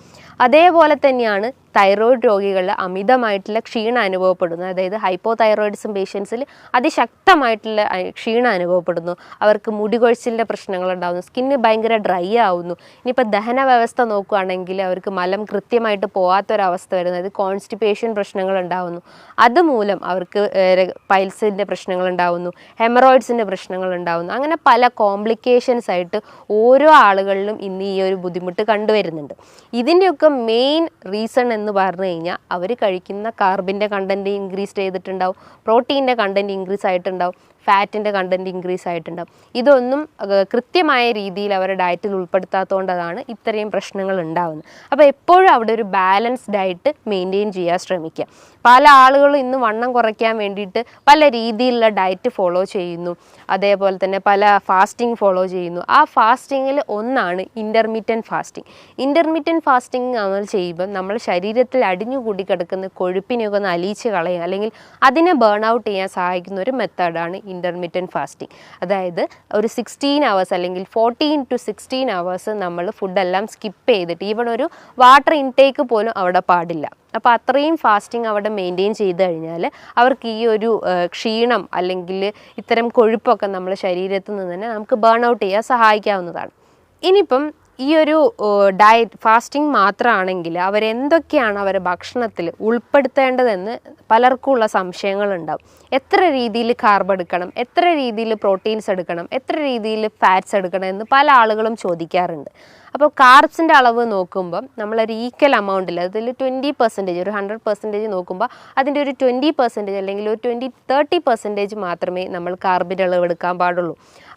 അതേപോലെ തന്നെയാണ് തൈറോയിഡ് രോഗികളിൽ അമിതമായിട്ടുള്ള ക്ഷീണം അനുഭവപ്പെടുന്നു. അതായത് ഹൈപ്പോ തൈറോയിഡിസം പേഷ്യൻസിൽ അതിശക്തമായിട്ടുള്ള ക്ഷീണം അനുഭവപ്പെടുന്നു. അവർക്ക് മുടികൊഴിച്ചിലിൻ്റെ പ്രശ്നങ്ങളുണ്ടാകുന്നു, സ്കിന്ന് ഭയങ്കര ഡ്രൈ ആവുന്നു. ഇനിയിപ്പോൾ ദഹന വ്യവസ്ഥ നോക്കുകയാണെങ്കിൽ അവർക്ക് മലം കൃത്യമായിട്ട് പോകാത്തൊരവസ്ഥ വരുന്നത്, അതായത് കോൺസ്റ്റിപ്പേഷൻ പ്രശ്നങ്ങളുണ്ടാകുന്നു. അതുമൂലം അവർക്ക് പൈൽസിൻ്റെ പ്രശ്നങ്ങളുണ്ടാകുന്നു, ഹെമറോയിഡ്സിൻ്റെ പ്രശ്നങ്ങളുണ്ടാകുന്നു. അങ്ങനെ പല കോംപ്ലിക്കേഷൻസ് ആയിട്ട് ഓരോ ആളുകളിലും ഇന്ന് ഈ ഒരു ബുദ്ധിമുട്ട് കണ്ടുവരുന്നുണ്ട്. ഇതിൻ്റെയൊക്കെ മെയിൻ റീസൺ എന്ന് പറഞ്ഞു കഴിഞ്ഞാൽ അവർ കഴിക്കുന്ന കാർബിൻ്റെ കണ്ടൻറ്റ് ഇൻക്രീസ് ചെയ്തിട്ടുണ്ടാവും, പ്രോട്ടീൻ്റെ കണ്ടൻറ്റ് ഇൻക്രീസ് ആയിട്ടുണ്ടാവും, ഫാറ്റിൻ്റെ കണ്ടൻറ്റ് ഇൻക്രീസ് ആയിട്ടുണ്ടാവും. ഇതൊന്നും കൃത്യമായ രീതിയിൽ അവരുടെ ഡയറ്റിൽ ഉൾപ്പെടുത്താത്തതുകൊണ്ടാണ് ഇത്രയും പ്രശ്നങ്ങൾ ഉണ്ടാകുന്നത്. അപ്പോൾ എപ്പോഴും അവിടെ ഒരു ബാലൻസ് ഡയറ്റ് മെയിൻറ്റെയിൻ ചെയ്യാൻ ശ്രമിക്കുക. പല ആളുകളും ഇന്ന് വണ്ണം കുറയ്ക്കാൻ വേണ്ടിയിട്ട് പല രീതിയിലുള്ള ഡയറ്റ് ഫോളോ ചെയ്യുന്നു, അതേപോലെ തന്നെ പല ഫാസ്റ്റിംഗ് ഫോളോ ചെയ്യുന്നു. ആ ഫാസ്റ്റിങ്ങിൽ ഒന്നാണ് ഇൻ്റർമീഡിയൻറ്റ് ഫാസ്റ്റിംഗ്. ഇൻ്റർമീഡിയൻറ്റ് ഫാസ്റ്റിംഗ് നമ്മൾ ചെയ്യുമ്പോൾ നമ്മൾ ശരീരത്തിൽ അടിഞ്ഞു കൂടിക്കിടക്കുന്ന കൊഴുപ്പിനെയൊക്കെ ഒന്ന് അലിയിച്ച് കളയും, അല്ലെങ്കിൽ അതിനെ ബേൺ ഔട്ട് ചെയ്യാൻ സഹായിക്കുന്ന ഒരു മെത്തേഡാണ് ഇൻ്റർമീഡിയൻറ്റ് ഫാസ്റ്റിംഗ്. അതായത് ഒരു 16 hours അല്ലെങ്കിൽ 14 to 16 hours നമ്മൾ ഫുഡെല്ലാം സ്കിപ്പ് ചെയ്തിട്ട് ഈവൺ ഒരു വാട്ടർ ഇൻടേക്ക് പോലും അവിടെ പാടില്ല. അപ്പോൾ അത്രയും ഫാസ്റ്റിംഗ് അവിടെ മെയിൻറ്റെയിൻ ചെയ്ത് കഴിഞ്ഞാൽ അവർക്ക് ഈ ഒരു ക്ഷീണം അല്ലെങ്കിൽ ഇത്തരം കൊഴുപ്പൊക്കെ നമ്മുടെ ശരീരത്തിൽ നിന്ന് തന്നെ നമുക്ക് ബേൺ ഔട്ട് ചെയ്യാൻ സഹായിക്കാവുന്നതാണ്. ഇനിയിപ്പം ഈ ഒരു ഡയറ്റ് ഫാസ്റ്റിംഗ് മാത്രമാണെങ്കിൽ അവരെന്തൊക്കെയാണ് അവരുടെ ഭക്ഷണത്തിൽ ഉൾപ്പെടുത്തേണ്ടതെന്ന് പലർക്കുമുള്ള സംശയങ്ങളുണ്ടാവും. എത്ര രീതിയിൽ കാർബ് എടുക്കണം, എത്ര രീതിയിൽ പ്രോട്ടീൻസ് എടുക്കണം, എത്ര രീതിയിൽ ഫാറ്റ്സ് എടുക്കണം എന്ന് പല ആളുകളും ചോദിക്കാറുണ്ട്. അപ്പോൾ കാർബ്സിൻ്റെ അളവ് നോക്കുമ്പം നമ്മളൊരു ഈക്വൽ എമൗണ്ടിൽ, അതിൽ 20%, ഒരു 100% നോക്കുമ്പോൾ അതിൻ്റെ ഒരു 20% അല്ലെങ്കിൽ ഒരു 20-30% മാത്രമേ നമ്മൾ കാർബിൻ്റെ അളവ് എടുക്കാൻ പാടുള്ളൂ.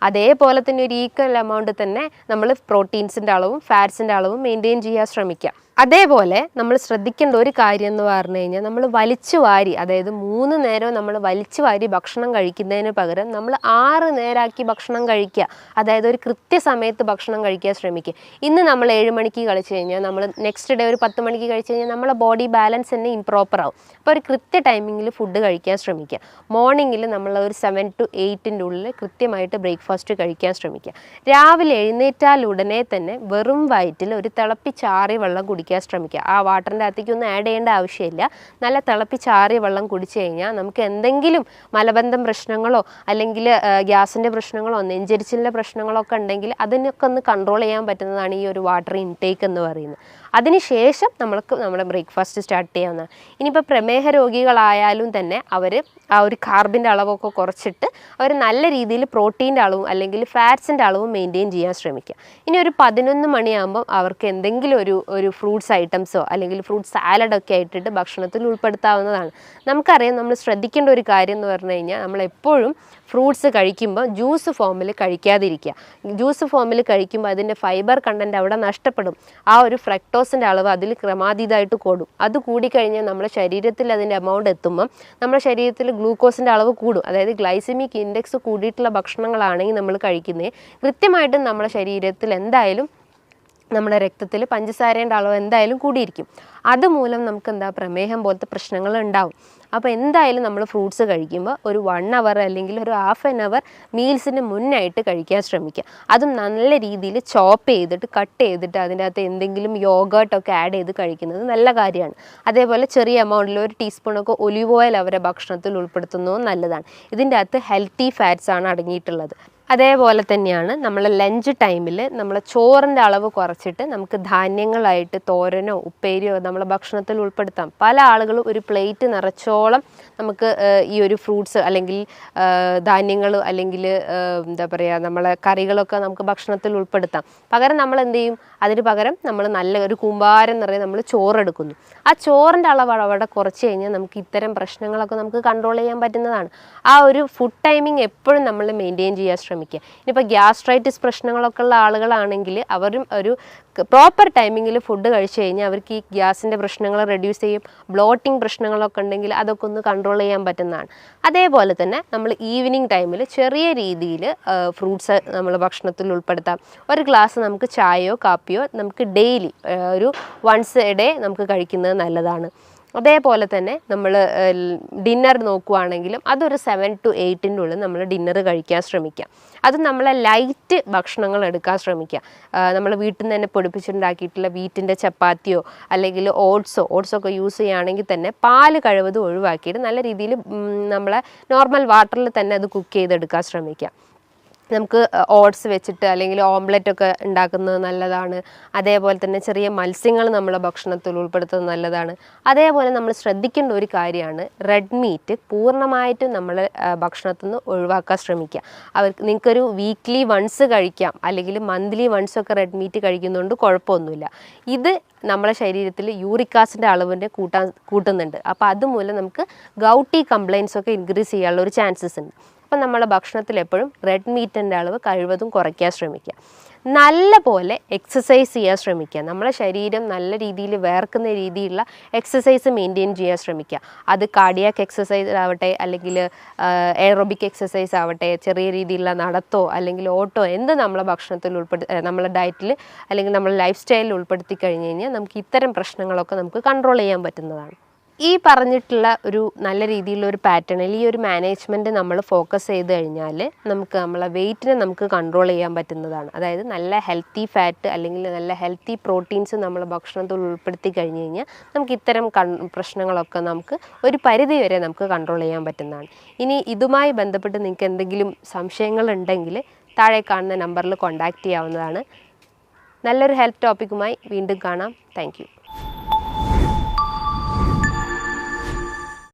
അതേപോലെ തന്നെ ഒരു ഈക്വൽ എമൗണ്ട് തന്നെ നമ്മൾ പ്രോട്ടീൻസിൻ്റെ അളവും ഫാറ്റ്സിൻ്റെ അളവും മെയിൻറ്റെയിൻ ചെയ്യാൻ ശ്രമിക്കുക. അതേപോലെ നമ്മൾ ശ്രദ്ധിക്കേണ്ട ഒരു കാര്യം എന്ന് പറഞ്ഞു കഴിഞ്ഞാൽ നമ്മൾ വലിച്ചു വാരി, അതായത് 3 നേരം നമ്മൾ വലിച്ചു വാരി ഭക്ഷണം കഴിക്കുന്നതിന് പകരം നമ്മൾ 6 നേരമാക്കി ഭക്ഷണം കഴിക്കുക. അതായത് ഒരു കൃത്യസമയത്ത് ഭക്ഷണം കഴിക്കാൻ ശ്രമിക്കുക. ഇന്ന് നമ്മൾ 7 മണിക്ക് കഴിച്ചു കഴിഞ്ഞാൽ നമ്മൾ നെക്സ്റ്റ് ഡേ ഒരു 10 മണിക്ക് കഴിച്ചു കഴിഞ്ഞാൽ നമ്മളെ ബോഡി ബാലൻസ് തന്നെ ഇംപ്രോപ്പർ ആവും. അപ്പോൾ ഒരു കൃത്യ ടൈമിങ്ങിൽ ഫുഡ് കഴിക്കാൻ ശ്രമിക്കുക. മോർണിംഗിൽ നമ്മൾ ഒരു 7 to 8 ഉള്ളിൽ കൃത്യമായിട്ട് ബ്രേക്ക്ഫാസ്റ്റ് കഴിക്കാൻ ശ്രമിക്കുക. രാവിലെ എഴുന്നേറ്റാൽ ഉടനെ തന്നെ വെറും വയറ്റിൽ ഒരു തിളപ്പിച്ചാറിയ വെള്ളം കുടിക്കുക ശ്രമിക്കുക. ആ വാട്ടറിൻ്റെ അകത്തേക്കൊന്നും ആഡ് ചെയ്യേണ്ട ആവശ്യമില്ല. നല്ല തിളപ്പിച്ചാറിയ വെള്ളം കുടിച്ചു കഴിഞ്ഞാൽ നമുക്ക് എന്തെങ്കിലും മലബന്ധം പ്രശ്നങ്ങളോ അല്ലെങ്കിൽ ഗ്യാസിൻ്റെ പ്രശ്നങ്ങളോ നെഞ്ചരിച്ചിലിൻ്റെ പ്രശ്നങ്ങളോ ഒക്കെ ഉണ്ടെങ്കിൽ അതിനൊക്കെ ഒന്ന് കൺട്രോൾ ചെയ്യാൻ പറ്റുന്നതാണ് ഈ ഒരു വാട്ടർ ഇൻടേക്ക് എന്ന് പറയുന്നത്. അതിനുശേഷം നമ്മൾക്ക് നമ്മുടെ ബ്രേക്ക്ഫാസ്റ്റ് സ്റ്റാർട്ട് ചെയ്യാവുന്നതാണ്. ഇനിയിപ്പോൾ പ്രമേഹ രോഗികളായാലും തന്നെ അവർ ആ ഒരു കാർബിൻ്റെ അളവൊക്കെ കുറച്ചിട്ട് അവർ നല്ല രീതിയിൽ പ്രോട്ടീൻ്റെ അളവും അല്ലെങ്കിൽ ഫാറ്റ്സിൻ്റെ അളവും മെയിൻറ്റെയിൻ ചെയ്യാൻ ശ്രമിക്കുക. ഇനി ഒരു 11 മണിയാകുമ്പോൾ അവർക്ക് എന്തെങ്കിലും ഒരു ഫ്രൂട്ട്സ് ഐറ്റംസോ അല്ലെങ്കിൽ ഫ്രൂട്ട് സാലഡൊക്കെ ആയിട്ടിട്ട് ഭക്ഷണത്തിൽ ഉൾപ്പെടുത്താവുന്നതാണ്. നമുക്കറിയാം, നമ്മൾ ശ്രദ്ധിക്കേണ്ട ഒരു കാര്യം എന്ന് പറഞ്ഞു കഴിഞ്ഞാൽ നമ്മളെപ്പോഴും ഫ്രൂട്ട്സ് കഴിക്കുമ്പോൾ ജ്യൂസ് ഫോമിൽ കഴിക്കാതിരിക്കുക. ജ്യൂസ് ഫോമിൽ കഴിക്കുമ്പോൾ അതിൻ്റെ ഫൈബർ കണ്ടൻറ്റ് അവിടെ നഷ്ടപ്പെടും. ആ ഒരു ഫ്രക്ടോസിൻ്റെ അളവ് അതിൽ ക്രമാതീതമായിട്ട് കൂടും. അത് കൂടിക്കഴിഞ്ഞാൽ നമ്മുടെ ശരീരത്തിൽ അതിൻ്റെ എമൗണ്ട് എത്തുമ്പം നമ്മുടെ ശരീരത്തിൽ ഗ്ലൂക്കോസിൻ്റെ അളവ് കൂടും. അതായത് ഗ്ലൈസമിക് ഇൻഡെക്സ് കൂടിയിട്ടുള്ള ഭക്ഷണങ്ങളാണെങ്കിൽ നമ്മൾ കഴിക്കുന്നത് കൃത്യമായിട്ടും നമ്മുടെ ശരീരത്തിൽ എന്തായാലും നമ്മുടെ രക്തത്തിൽ പഞ്ചസാരയുടെ അളവ് എന്തായാലും കൂടിയിരിക്കും. അതുമൂലം നമുക്ക് പ്രമേഹം പോലത്തെ പ്രശ്നങ്ങൾ ഉണ്ടാവും. അപ്പോൾ എന്തായാലും നമ്മൾ ഫ്രൂട്ട്സ് കഴിക്കുമ്പോൾ ഒരു 1 hour അല്ലെങ്കിൽ ഒരു ½ an hour മീൽസിന് മുന്നായിട്ട് കഴിക്കാൻ ശ്രമിക്കുക. അതും നല്ല രീതിയിൽ ചോപ്പ് ചെയ്തിട്ട് കട്ട് ചെയ്തിട്ട് അതിൻ്റെ അകത്ത് എന്തെങ്കിലും യോഗേർട്ടൊക്കെ ആഡ് ചെയ്ത് കഴിക്കുന്നത് നല്ല കാര്യമാണ്. അതേപോലെ ചെറിയ എമൗണ്ടിൽ 1 ടീസ്പൂണൊക്കെ ഒലിവ് ഓയിൽ അവരെ ഭക്ഷണത്തിൽ ഉൾപ്പെടുത്തുന്നതും നല്ലതാണ്. ഇതിൻ്റെ അകത്ത് ഹെൽത്തി ഫാറ്റ്സ് ആണ് അടങ്ങിയിട്ടുള്ളത്. അതേപോലെ തന്നെയാണ് നമ്മൾ ലഞ്ച് ടൈമിൽ നമ്മൾ ചോറിൻ്റെ അളവ് കുറച്ചിട്ട് നമുക്ക് ധാന്യങ്ങളായിട്ട് തോരനോ ഉപ്പേരിയോ നമ്മളെ ഭക്ഷണത്തിൽ ഉൾപ്പെടുത്താം. പല ആളുകളും ഒരു പ്ലേറ്റ് നിറച്ചോളം നമുക്ക് ഈ ഒരു ഫ്രൂട്ട്സ് അല്ലെങ്കിൽ ധാന്യങ്ങൾ അല്ലെങ്കിൽ നമ്മളെ കറികളൊക്കെ നമുക്ക് ഭക്ഷണത്തിൽ ഉൾപ്പെടുത്താം. പകരം നമ്മൾ എന്ത് ചെയ്യും, അതിന് പകരം നമ്മൾ നല്ല ഒരു കൂമ്പാരം നിറയെ നമ്മൾ ചോറെടുക്കുന്നു. ആ ചോറിൻ്റെ അളവ് അവിടെ കുറച്ച് കഴിഞ്ഞാൽ നമുക്ക് ഇത്തരം പ്രശ്നങ്ങളൊക്കെ നമുക്ക് കൺട്രോൾ ചെയ്യാൻ പറ്റുന്നതാണ്. ആ ഒരു ഫുഡ് ടൈമിങ് എപ്പോഴും നമ്മൾ മെയിൻറ്റെയിൻ ചെയ്യാൻ ശ്രമിക്കുക. ഇനിയിപ്പോൾ ഗ്യാസ്ട്രൈറ്റിസ് പ്രശ്നങ്ങളൊക്കെ ഉള്ള ആളുകളാണെങ്കിൽ അവരും ഒരു പ്രോപ്പർ ടൈമിങ്ങിൽ ഫുഡ് കഴിച്ചു കഴിഞ്ഞാൽ അവർക്ക് ഈ ഗ്യാസിൻ്റെ പ്രശ്നങ്ങൾ റെഡ്യൂസ് ചെയ്യും. ബ്ലോട്ടിങ് പ്രശ്നങ്ങളൊക്കെ ഉണ്ടെങ്കിൽ അതൊക്കെ ഒന്ന് കൺട്രോൾ ചെയ്യാൻ പറ്റുന്നതാണ്. അതേപോലെ തന്നെ നമ്മൾ ഈവനിങ് ടൈമിൽ ചെറിയ രീതിയിൽ ഫ്രൂട്ട്സ് നമ്മൾ ഭക്ഷണത്തിൽ ഉൾപ്പെടുത്താം. ഒരു ഗ്ലാസ് നമുക്ക് ചായയോ കാപ്പിയോ നമുക്ക് ഡെയിലി ഒരു വൺസ് എ ഡേ നമുക്ക് കഴിക്കുന്നത് നല്ലതാണ്. അതേപോലെ തന്നെ നമ്മൾ ഡിന്നർ നോക്കുവാണെങ്കിലും അതൊരു 7 to 8 ഉള്ളിൽ നമ്മൾ ഡിന്നർ കഴിക്കാൻ ശ്രമിക്കാം. അത് നമ്മളെ ലൈറ്റ് ഭക്ഷണങ്ങൾ എടുക്കാൻ ശ്രമിക്കുക. നമ്മൾ വീട്ടിൽ നിന്ന് തന്നെ പൊടിപ്പിച്ചുണ്ടാക്കിയിട്ടുള്ള വീറ്റിൻ്റെ ചപ്പാത്തിയോ അല്ലെങ്കിൽ ഓട്സൊക്കെ യൂസ് ചെയ്യുകയാണെങ്കിൽ തന്നെ പാല് കഴിവതും ഒഴിവാക്കിയിട്ട് നല്ല രീതിയിൽ നമ്മളെ നോർമൽ വാട്ടറിൽ തന്നെ അത് കുക്ക് ചെയ്തെടുക്കാൻ ശ്രമിക്കുക. നമുക്ക് ഓട്സ് വെച്ചിട്ട് അല്ലെങ്കിൽ ഓംലെറ്റൊക്കെ ഉണ്ടാക്കുന്നത് നല്ലതാണ്. അതേപോലെ തന്നെ ചെറിയ മത്സ്യങ്ങൾ നമ്മളെ ഭക്ഷണത്തിൽ ഉൾപ്പെടുത്തുന്നത് നല്ലതാണ്. അതേപോലെ നമ്മൾ ശ്രദ്ധിക്കേണ്ട ഒരു കാര്യമാണ് റെഡ് മീറ്റ് പൂർണ്ണമായിട്ടും നമ്മൾ ഭക്ഷണത്തിൽ നിന്ന് ഒഴിവാക്കാൻ ശ്രമിക്കുക. നിങ്ങൾക്കൊരു വീക്ക്ലി വൺസ് കഴിക്കാം അല്ലെങ്കിൽ മന്ത്ലി വൺസൊക്കെ റെഡ് മീറ്റ് കഴിക്കുന്നതുകൊണ്ട് കുഴപ്പമൊന്നുമില്ല. ഇത് നമ്മളെ ശരീരത്തിൽ യൂറിക് ആസിഡിൻ്റെ അളവിൻ്റെ കൂട്ടുന്നുണ്ട്. അപ്പോൾ അതുമൂലം നമുക്ക് ഗൗട്ടി കംപ്ലയിൻസ് ഒക്കെ ഇൻക്രീസ് ചെയ്യാനുള്ള ഒരു ചാൻസസ് ഉണ്ട്. അപ്പം നമ്മളെ ഭക്ഷണത്തിൽ എപ്പോഴും റെഡ് മീറ്റിൻ്റെ അളവ് കഴിവതും കുറയ്ക്കാൻ ശ്രമിക്കുക. നല്ല പോലെ എക്സസൈസ് ചെയ്യാൻ ശ്രമിക്കുക. നമ്മളെ ശരീരം നല്ല രീതിയിൽ വേർക്കുന്ന രീതിയിലുള്ള എക്സസൈസ് മെയിൻറ്റെയിൻ ചെയ്യാൻ ശ്രമിക്കുക. അത് കാർഡിയാക് എക്സസൈസ് ആവട്ടെ അല്ലെങ്കിൽ എയറോബിക് എക്സസൈസ് ആവട്ടെ, ചെറിയ രീതിയിലുള്ള നടത്തോ അല്ലെങ്കിൽ ഓട്ടോ എന്ത് നമ്മളെ ഭക്ഷണത്തിൽ നമ്മളെ ഡയറ്റിൽ അല്ലെങ്കിൽ നമ്മളെ ലൈഫ് സ്റ്റൈലിൽ ഉൾപ്പെടുത്തി കഴിഞ്ഞ് കഴിഞ്ഞാൽ നമുക്ക് ഇത്തരം പ്രശ്നങ്ങളൊക്കെ നമുക്ക് കൺട്രോൾ ചെയ്യാൻ പറ്റുന്നതാണ്. ഈ പറഞ്ഞിട്ടുള്ള ഒരു നല്ല രീതിയിലുള്ള ഒരു പാറ്റേണിൽ ഈ ഒരു മാനേജ്മെൻറ്റ് നമ്മൾ ഫോക്കസ് ചെയ്ത് കഴിഞ്ഞാൽ നമുക്ക് നമ്മളെ വെയിറ്റിനെ നമുക്ക് കൺട്രോൾ ചെയ്യാൻ പറ്റുന്നതാണ്. അതായത് നല്ല ഹെൽത്തി ഫാറ്റ് അല്ലെങ്കിൽ നല്ല ഹെൽത്തി പ്രോട്ടീൻസ് നമ്മൾ ഭക്ഷണത്തിൽ ഉൾപ്പെടുത്തി കഴിഞ്ഞ് കഴിഞ്ഞാൽ നമുക്ക് ഇത്തരം പ്രശ്നങ്ങളൊക്കെ നമുക്ക് ഒരു പരിധി വരെ നമുക്ക് കൺട്രോൾ ചെയ്യാൻ പറ്റുന്നതാണ്. ഇനി ഇതുമായി ബന്ധപ്പെട്ട് നിങ്ങൾക്ക് എന്തെങ്കിലും സംശയങ്ങളുണ്ടെങ്കിൽ താഴെ കാണുന്ന നമ്പറിൽ കോൺടാക്റ്റ് ചെയ്യാവുന്നതാണ്. നല്ലൊരു ഹെൽത്ത് ടോപ്പിക്കുമായി വീണ്ടും കാണാം. Thank you.